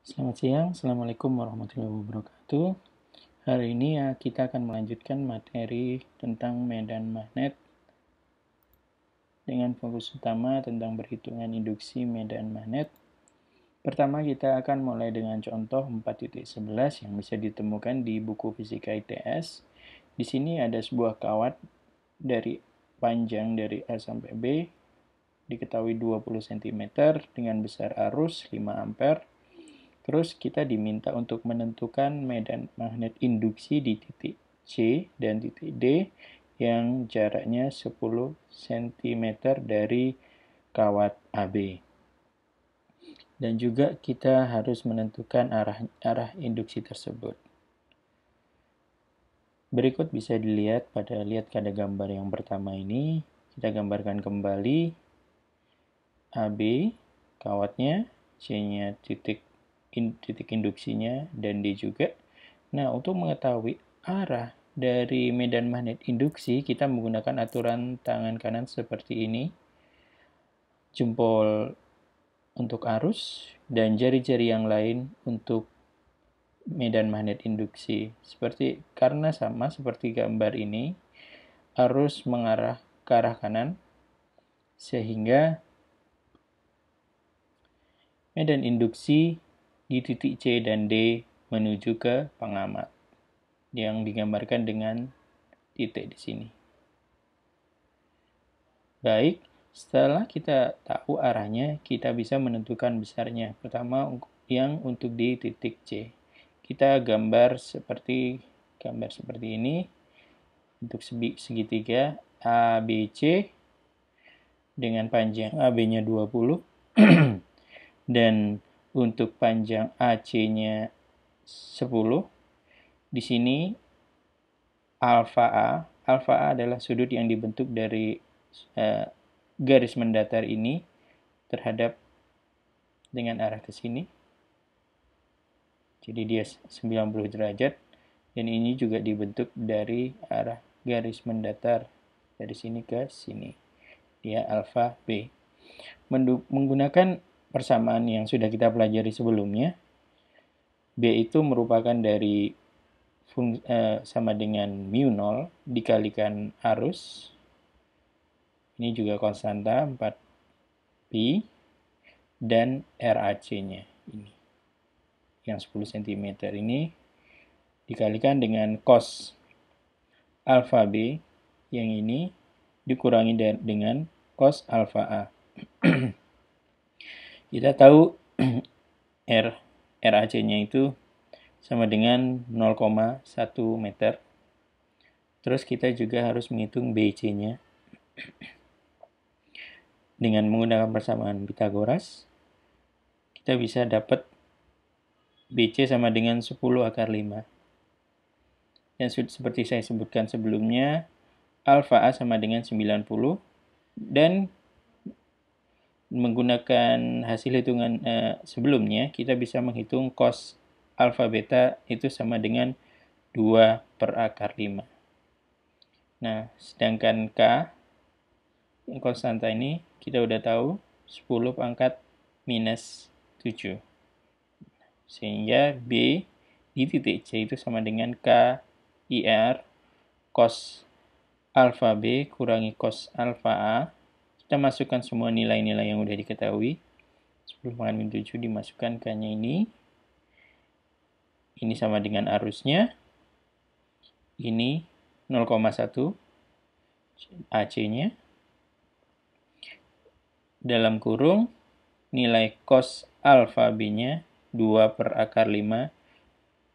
Selamat siang, Assalamualaikum warahmatullahi wabarakatuh. Hari ini kita akan melanjutkan materi tentang medan magnet dengan fokus utama tentang perhitungan induksi medan magnet. Pertama, kita akan mulai dengan contoh 4.11 yang bisa ditemukan di buku Fisika ITS. Di sini ada sebuah kawat dari panjang dari A sampai B, diketahui 20 cm dengan besar arus 5 ampere. Terus kita diminta untuk menentukan medan magnet induksi di titik C dan titik D yang jaraknya 10 cm dari kawat AB. Dan juga kita harus menentukan arah induksi tersebut. Berikut bisa dilihat pada gambar yang pertama ini. Kita gambarkan kembali AB kawatnya, C-nya titik induksinya, dan D juga. Nah, untuk mengetahui arah dari medan magnet induksi, kita menggunakan aturan tangan kanan seperti ini. Jempol untuk arus, dan jari-jari yang lain untuk medan magnet induksi. Karena sama seperti gambar ini, arus mengarah ke arah kanan, sehingga medan induksi di titik C dan D menuju ke pengamat yang digambarkan dengan titik di sini. Baik, setelah kita tahu arahnya, kita bisa menentukan besarnya. Pertama, yang untuk di titik C. Kita gambar seperti ini untuk segitiga ABC dengan panjang AB-nya 20 dan untuk panjang AC-nya 10. Di sini alfa A adalah sudut yang dibentuk dari garis mendatar ini terhadap dengan arah ke sini. Jadi dia 90 derajat, dan ini juga dibentuk dari arah garis mendatar dari sini ke sini. Dia alfa B. Menggunakan persamaan yang sudah kita pelajari sebelumnya, B itu merupakan dari sama dengan mu 0 dikalikan arus. Ini juga konstanta 4pi, dan RAC-nya ini yang 10 cm ini dikalikan dengan cos alfa B yang ini dikurangi dengan cos alfa A. Kita tahu RAC-nya itu sama dengan 0,1 meter. Terus kita juga harus menghitung BC-nya dengan menggunakan persamaan Pythagoras. Kita bisa dapat BC sama dengan 10 akar 5. Dan seperti saya sebutkan sebelumnya, alfa A sama dengan 90, dan menggunakan hasil hitungan sebelumnya, kita bisa menghitung cos alfa beta itu sama dengan 2 per akar 5. Nah, sedangkan K, yang konstanta ini, kita udah tahu 10 pangkat minus 7. Sehingga B di titik C itu sama dengan KIR cos alfa B kurangi cos alfa A. Kita masukkan semua nilai-nilai yang udah diketahui. 10 pangkat min 7 dimasukkan K-nya ini. Ini sama dengan arusnya. Ini 0,1 AC-nya. Dalam kurung, nilai cos alfa B-nya 2 per akar 5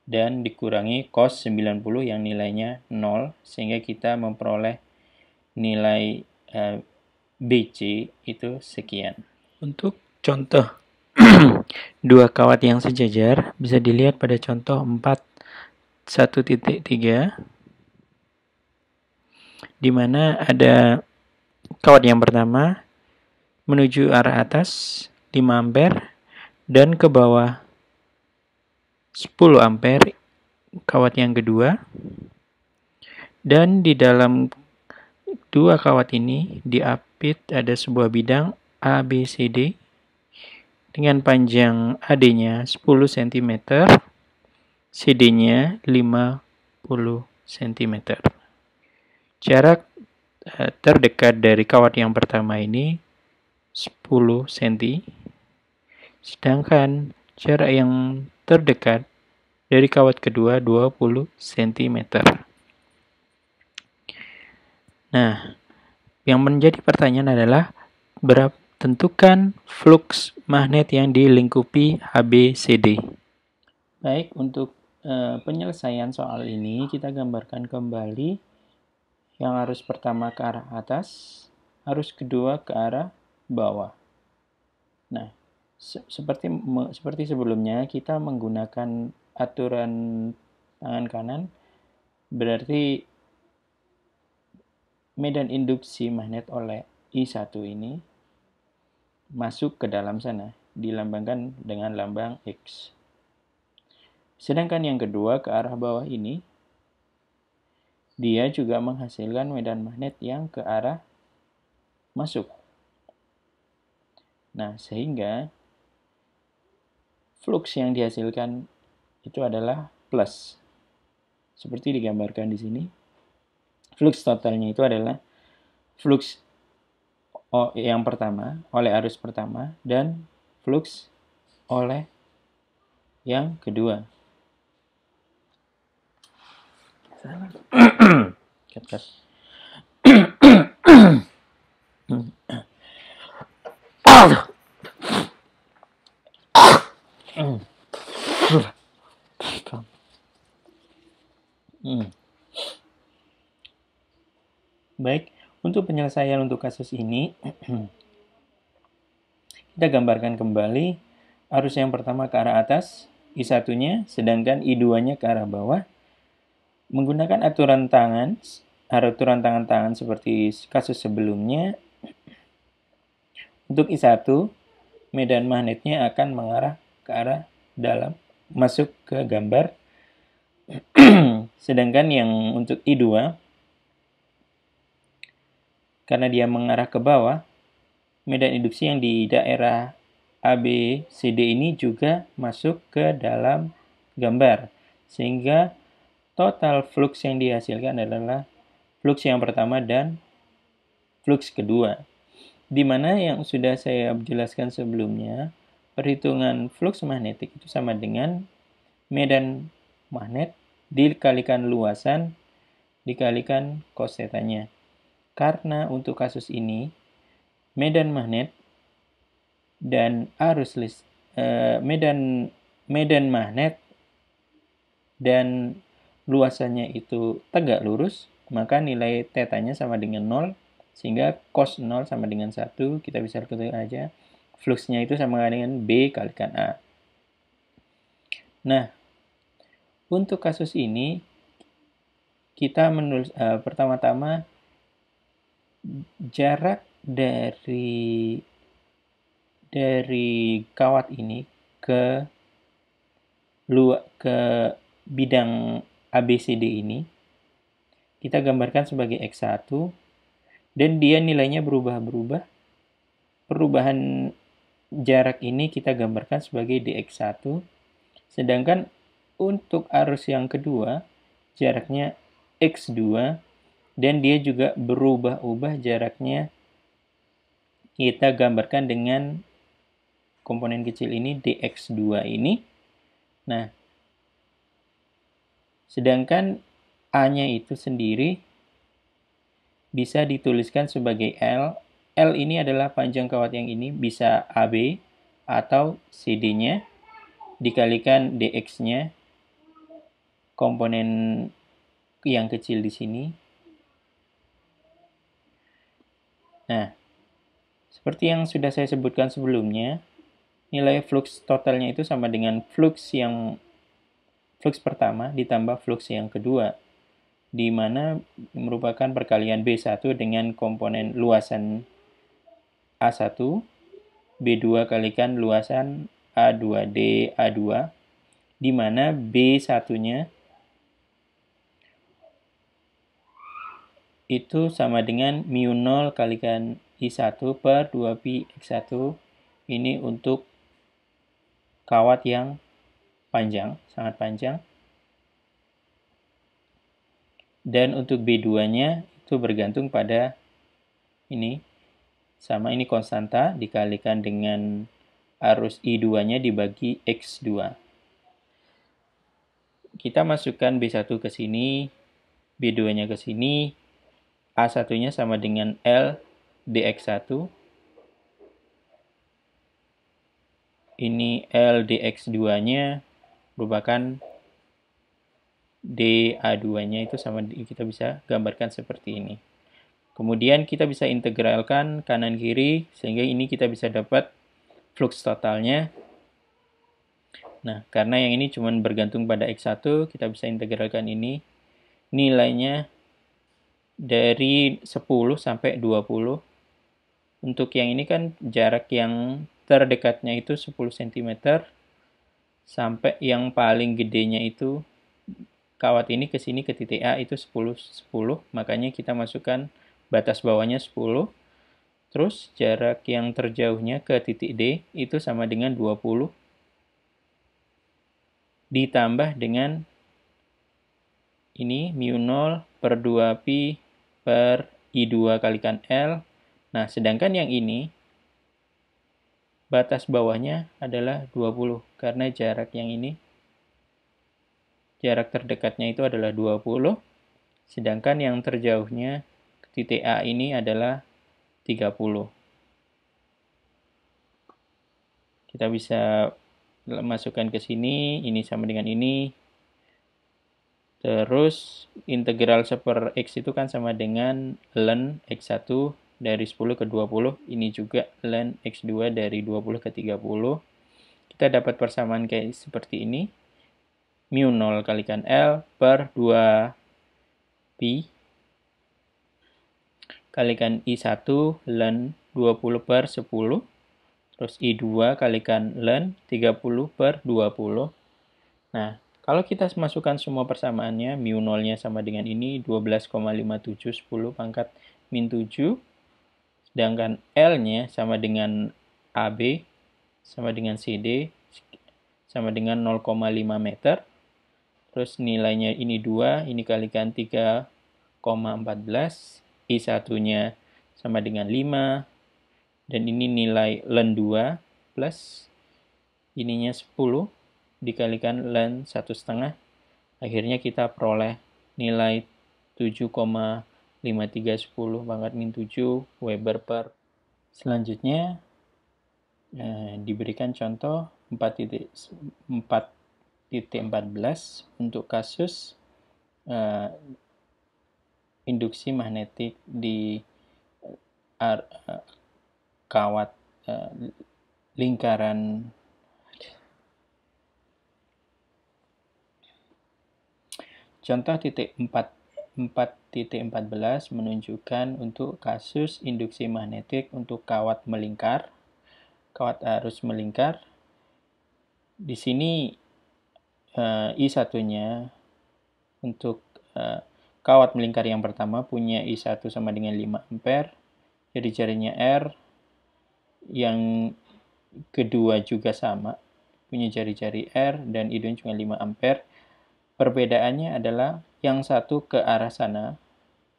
dan dikurangi cos 90 yang nilainya 0, sehingga kita memperoleh nilai BC itu sekian. Untuk contoh dua kawat yang sejajar bisa dilihat pada contoh 4.1.3 di mana ada kawat yang pertama menuju arah atas 5 ampere dan ke bawah 10 ampere kawat yang kedua, dan di dalam dua kawat ini diapit ada sebuah bidang ABCD dengan panjang AD-nya 10 cm, CD-nya 50 cm. Jarak terdekat dari kawat yang pertama ini 10 cm, sedangkan jarak yang terdekat dari kawat kedua 20 cm. Nah, yang menjadi pertanyaan adalah tentukan flux magnet yang dilingkupi ABCD. Baik, untuk penyelesaian soal ini kita gambarkan kembali yang arus pertama ke arah atas, arus kedua ke arah bawah. Nah, seperti sebelumnya kita menggunakan aturan tangan kanan, berarti medan induksi magnet oleh I1 ini masuk ke dalam sana, dilambangkan dengan lambang X. Sedangkan yang kedua ke arah bawah ini, dia juga menghasilkan medan magnet yang ke arah masuk. Nah, sehingga flux yang dihasilkan itu adalah plus. Seperti digambarkan di sini. Flux totalnya itu adalah flux yang pertama oleh arus pertama dan flux oleh yang kedua. Baik, untuk penyelesaian untuk kasus ini, kita gambarkan kembali arus yang pertama ke arah atas, I1-nya, sedangkan I2-nya ke arah bawah. Menggunakan aturan tangan seperti kasus sebelumnya, untuk I1, medan magnetnya akan mengarah ke arah dalam, masuk ke gambar. Sedangkan yang untuk I2, karena dia mengarah ke bawah, medan induksi yang di daerah ABCD ini juga masuk ke dalam gambar. Sehingga total flux yang dihasilkan adalah flux yang pertama dan flux kedua. Di mana yang sudah saya jelaskan sebelumnya, perhitungan flux magnetik itu sama dengan medan magnet dikalikan luasan dikalikan cos theta-nya. Karena untuk kasus ini, medan magnet dan medan magnet dan luasannya itu tegak lurus, maka nilai theta-nya sama dengan 0, sehingga cos 0 sama dengan 1, kita bisa ketahui aja, fluxnya itu sama dengan B kalikan A. Nah, untuk kasus ini, kita menulis pertama-tama jarak dari kawat ini ke bidang ABCD ini kita gambarkan sebagai X1 dan dia nilainya berubah-berubah. Perubahan jarak ini kita gambarkan sebagai dx1. Sedangkan untuk arus yang kedua jaraknya X2 dan dia juga berubah-ubah jaraknya, kita gambarkan dengan komponen kecil ini dx2 ini. Nah, sedangkan A-nya itu sendiri bisa dituliskan sebagai L. L ini adalah panjang kawat yang ini, bisa AB atau CD-nya dikalikan dx-nya, komponen yang kecil di sini. Nah, seperti yang sudah saya sebutkan sebelumnya, nilai flux totalnya itu sama dengan flux pertama ditambah flux yang kedua, di mana merupakan perkalian B1 dengan komponen luasan A1, B2 kalikan luasan A2D A2, di mana B1-nya itu sama dengan mu 0 kalikan I1 per 2pi X1. Ini untuk kawat yang panjang, sangat panjang. Dan untuk B2-nya itu bergantung pada ini, sama ini konstanta dikalikan dengan arus I2-nya dibagi X2. Kita masukkan B1 ke sini, B2-nya ke sini, A1-nya sama dengan L dx1. Ini L dx2-nya merupakan dA2-nya itu sama, kita bisa gambarkan seperti ini. Kemudian kita bisa integralkan kanan kiri sehingga ini kita bisa dapat flux totalnya. Nah, karena yang ini cuma bergantung pada X1, kita bisa integralkan ini. Nilainya dari 10 sampai 20. Untuk yang ini kan jarak yang terdekatnya itu 10 cm sampai yang paling gedenya itu kawat ini ke sini ke titik A itu 10, makanya kita masukkan batas bawahnya 10. Terus jarak yang terjauhnya ke titik D itu sama dengan 20 ditambah dengan ini mu0 per 2pi per I2 kalikan L. Nah, sedangkan yang ini batas bawahnya adalah 20 karena jarak yang ini, jarak terdekatnya itu adalah 20, sedangkan yang terjauhnya titik A ini adalah 30. Kita bisa masukkan ke sini, ini sama dengan ini. Terus integral 1/x itu kan sama dengan ln x1 dari 10 ke 20. Ini juga ln x2 dari 20 ke 30. Kita dapat persamaan kayak seperti ini. Mu0 kalikan L per 2pi kalikan I1 ln 20 per 10. Terus I2 kalikan ln 30 per 20. Nah, kalau kita masukkan semua persamaannya, mu0-nya sama dengan ini, 12,5710 pangkat min 7. Sedangkan L-nya sama dengan AB, sama dengan CD, sama dengan 0,5 meter. Terus nilainya ini 2, ini kalikan 3,14. I1-nya sama dengan 5. Dan ini nilai ln 2 plus ininya 10 dikalikan ln 1,5. Akhirnya kita peroleh nilai 7,5310 pangkat min 7 Weber per. Selanjutnya diberikan contoh 4.14 untuk kasus induksi magnetik di kawat lingkaran. Contoh titik 4.14 menunjukkan untuk kasus induksi magnetik untuk kawat melingkar, kawat arus melingkar. Di sini I1-nya untuk kawat melingkar yang pertama punya I1 sama dengan 5 ampere, jari-jarinya R. Yang kedua juga sama, punya jari-jari R dan I2 cuma 5 ampere. Perbedaannya adalah yang satu ke arah sana,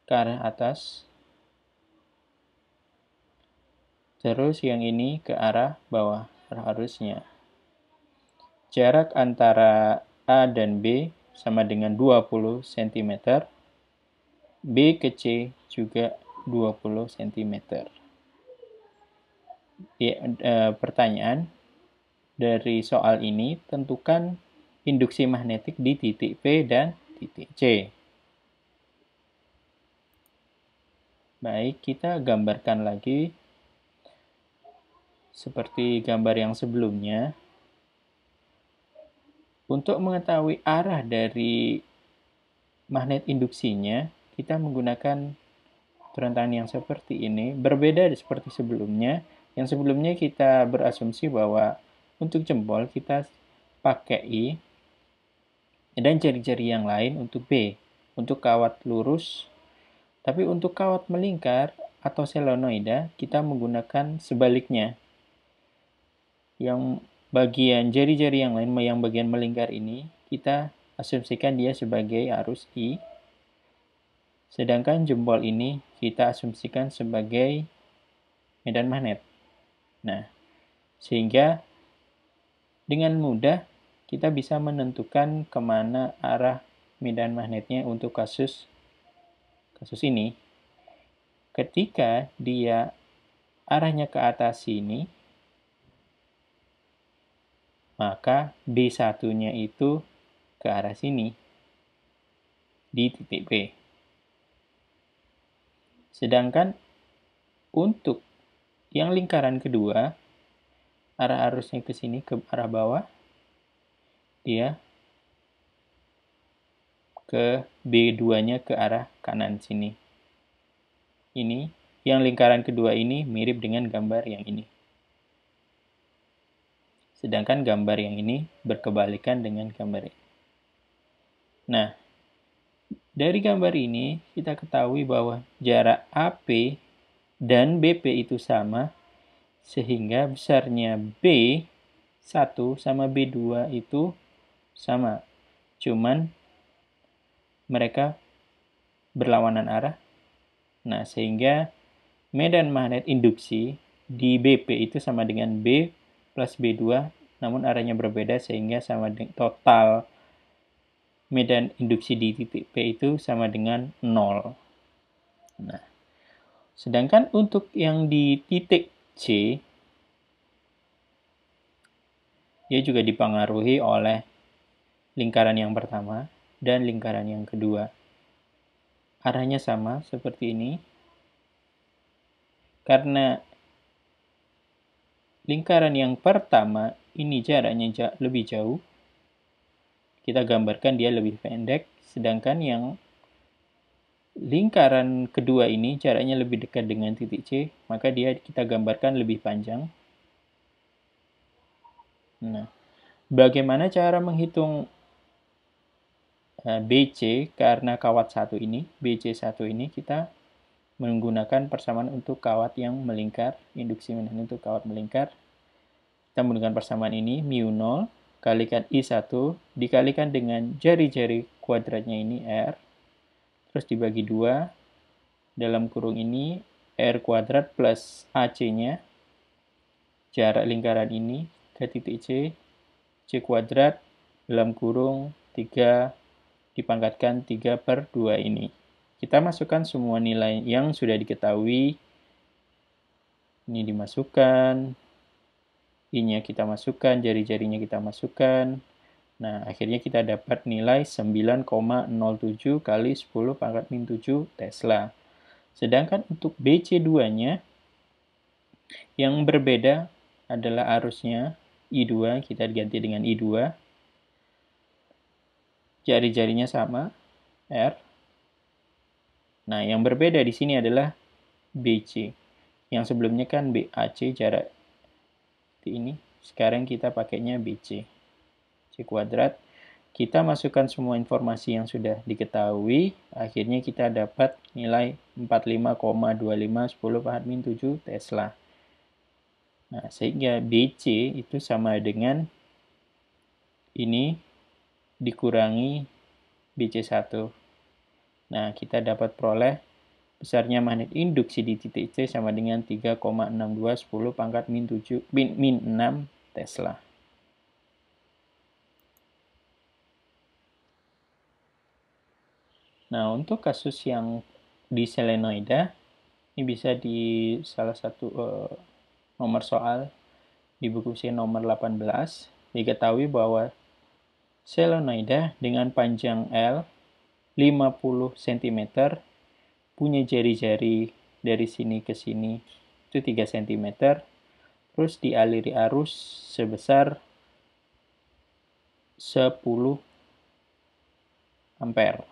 ke arah atas. Terus yang ini ke arah bawah, arah arusnya. Jarak antara A dan B sama dengan 20 cm. B ke C juga 20 cm. Pertanyaan dari soal ini, tentukan induksi magnetik di titik P dan titik C. Baik, kita gambarkan lagi seperti gambar yang sebelumnya. Untuk mengetahui arah dari magnet induksinya, kita menggunakan aturan tangan yang seperti ini. Berbeda seperti sebelumnya. Yang sebelumnya kita berasumsi bahwa untuk jempol kita pakai I dan jari-jari yang lain untuk B, untuk kawat lurus. Tapi untuk kawat melingkar atau solenoida kita menggunakan sebaliknya. Yang bagian jari-jari yang lain, yang bagian melingkar ini, kita asumsikan dia sebagai arus I. Sedangkan jempol ini kita asumsikan sebagai medan magnet. Nah, sehingga dengan mudah kita bisa menentukan kemana arah medan magnetnya untuk kasus ini. Ketika dia arahnya ke atas sini, maka B1-nya itu ke arah sini, di titik P. Sedangkan untuk yang lingkaran kedua, arah arusnya ke sini, ke arah bawah, dia ke B2-nya ke arah kanan sini. Ini, yang lingkaran kedua ini mirip dengan gambar yang ini. Sedangkan gambar yang ini berkebalikan dengan gambar ini. Nah, dari gambar ini kita ketahui bahwa jarak AP dan BP itu sama, sehingga besarnya B1 sama B2 itu sama. Cuman mereka berlawanan arah. Nah, sehingga medan magnet induksi di BP itu sama dengan B plus B2, namun arahnya berbeda sehingga sama dengan total medan induksi di titik P itu sama dengan 0. Nah, sedangkan untuk yang di titik C, dia juga dipengaruhi oleh lingkaran yang pertama dan lingkaran yang kedua. Arahnya sama seperti ini. Karena lingkaran yang pertama ini jaraknya lebih jauh, kita gambarkan dia lebih pendek, sedangkan yang lingkaran kedua ini jaraknya lebih dekat dengan titik C, maka dia kita gambarkan lebih panjang. Nah, bagaimana cara menghitung BC karena kawat satu ini, BC1 ini kita menggunakan persamaan untuk kawat yang melingkar, induksi magnet untuk kawat melingkar. Kita menggunakan persamaan ini, μ0 kalikan I1 dikalikan dengan jari-jari kuadratnya ini R, terus dibagi 2, dalam kurung ini R kuadrat plus AC-nya, jarak lingkaran ini ke titik C, C kuadrat dalam kurung 3 dipangkatkan 3/2 ini. Kita masukkan semua nilai yang sudah diketahui. Ini dimasukkan, I-nya kita masukkan, jari-jarinya kita masukkan. Nah, akhirnya kita dapat nilai 9,07 kali 10 pangkat min 7 Tesla. Sedangkan untuk BC2-nya, yang berbeda adalah arusnya I2, kita ganti dengan I2. Jari-jarinya sama, R. Nah, yang berbeda di sini adalah BC. Yang sebelumnya kan BAC, jarak ini. Sekarang kita pakainya BC. C kuadrat. Kita masukkan semua informasi yang sudah diketahui. Akhirnya kita dapat nilai 45,25 10 pangkat min 7 Tesla. Nah, sehingga BC itu sama dengan ini dikurangi BC1. Nah, kita dapat peroleh besarnya magnet induksi di titik C sama dengan 3,62 10 pangkat min 7 min 6 Tesla. Nah, untuk kasus yang di selenoida, ini bisa di salah satu nomor soal di buku C nomor 18, diketahui bahwa selenoida dengan panjang L 50 cm punya jari-jari dari sini ke sini itu 3 cm, terus dialiri arus sebesar 10 ampere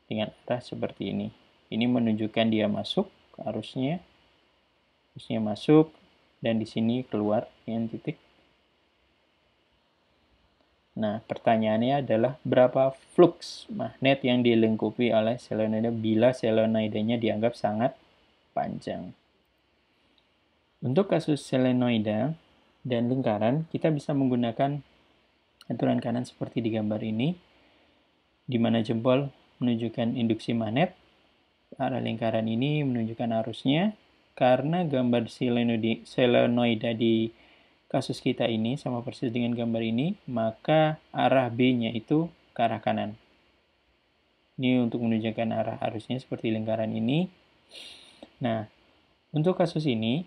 dengan arah seperti ini. Ini menunjukkan dia masuk arusnya masuk, dan di sini keluar dengan titik. Nah, pertanyaannya adalah berapa flux magnet yang dilengkapi oleh selenoida bila selenoidanya dianggap sangat panjang. Untuk kasus selenoida, dan lingkaran, kita bisa menggunakan aturan kanan seperti di gambar ini, di mana jempol menunjukkan induksi magnet, arah lingkaran ini menunjukkan arusnya. Karena gambar solenoida di kasus kita ini sama persis dengan gambar ini, maka arah B-nya itu ke arah kanan. Ini untuk menunjukkan arah arusnya seperti lingkaran ini. Nah, untuk kasus ini,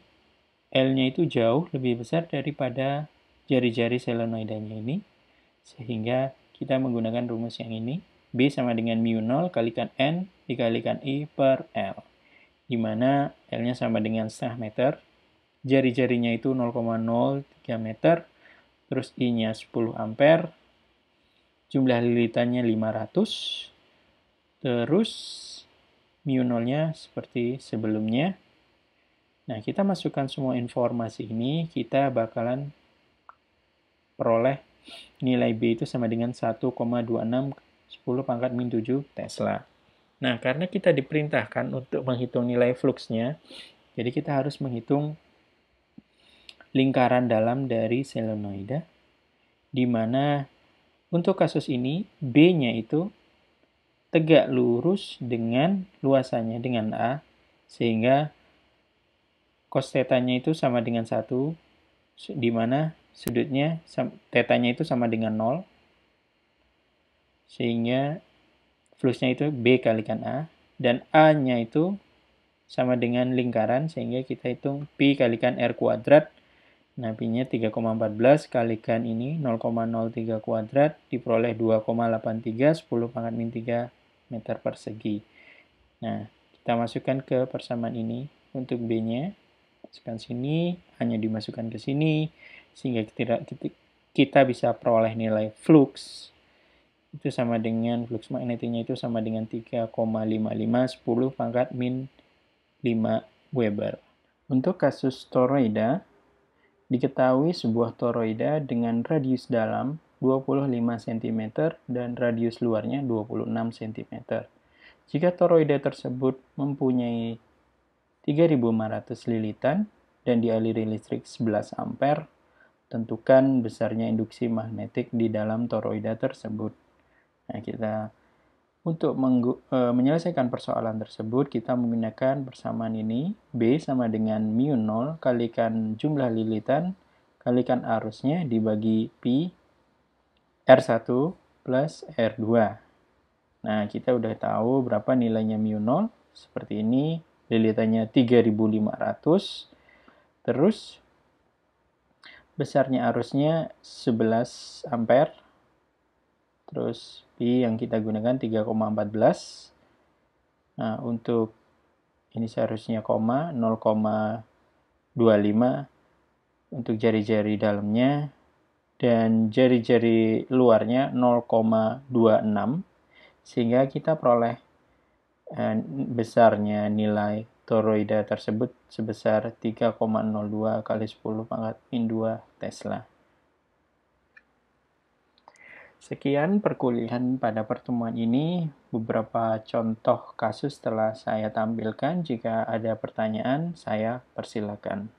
L-nya itu jauh lebih besar daripada jari-jari solenoidanya ini, sehingga kita menggunakan rumus yang ini. B sama dengan mu0 kalikan N dikalikan I per L, di mana L-nya sama dengan setengah meter, jari-jarinya itu 0,03 meter, terus I-nya 10 ampere, jumlah lilitannya 500, terus mu0-nya seperti sebelumnya. Nah, kita masukkan semua informasi ini, kita bakalan peroleh nilai B itu sama dengan 1,26 10 pangkat min 7 Tesla. Nah, karena kita diperintahkan untuk menghitung nilai fluxnya, jadi kita harus menghitung lingkaran dalam dari solenoida, di mana untuk kasus ini B-nya itu tegak lurus dengan luasannya dengan A, sehingga cos θ-nya itu sama dengan 1, di mana sudutnya θ-nya itu sama dengan 0, sehingga fluxnya itu B kalikan A, dan A-nya itu sama dengan lingkaran, sehingga kita hitung Pi kalikan R kuadrat. Nah, Pi-nya 3,14 kalikan ini 0,03 kuadrat, diperoleh 2,83 10 pangkat min 3 meter persegi. Nah, kita masukkan ke persamaan ini untuk B-nya. Masukkan sini, A-nya dimasukkan ke sini, sehingga kita bisa peroleh nilai flux itu sama dengan flux magnetiknya itu sama dengan 3,55 10 pangkat min 5 Weber. Untuk kasus toroida, diketahui sebuah toroida dengan radius dalam 25 cm dan radius luarnya 26 cm. Jika toroida tersebut mempunyai 3.500 lilitan dan dialiri listrik 11 ampere, tentukan besarnya induksi magnetik di dalam toroida tersebut. Nah, untuk menyelesaikan persoalan tersebut, kita menggunakan persamaan ini. B sama dengan mu0 kalikan jumlah lilitan kalikan arusnya dibagi Pi R1 plus R2. Nah, kita udah tahu berapa nilainya mu0. Seperti ini, lilitannya 3.500. Terus, besarnya arusnya 11 ampere. Terus Pi yang kita gunakan 3,14. Nah, untuk ini seharusnya koma 0,25 untuk jari-jari dalamnya, dan jari-jari luarnya 0,26, sehingga kita peroleh besarnya nilai toroida tersebut sebesar 3,02 kali 10 pangkat min 2 Tesla. Sekian perkuliahan pada pertemuan ini. Beberapa contoh kasus telah saya tampilkan. Jika ada pertanyaan, saya persilakan.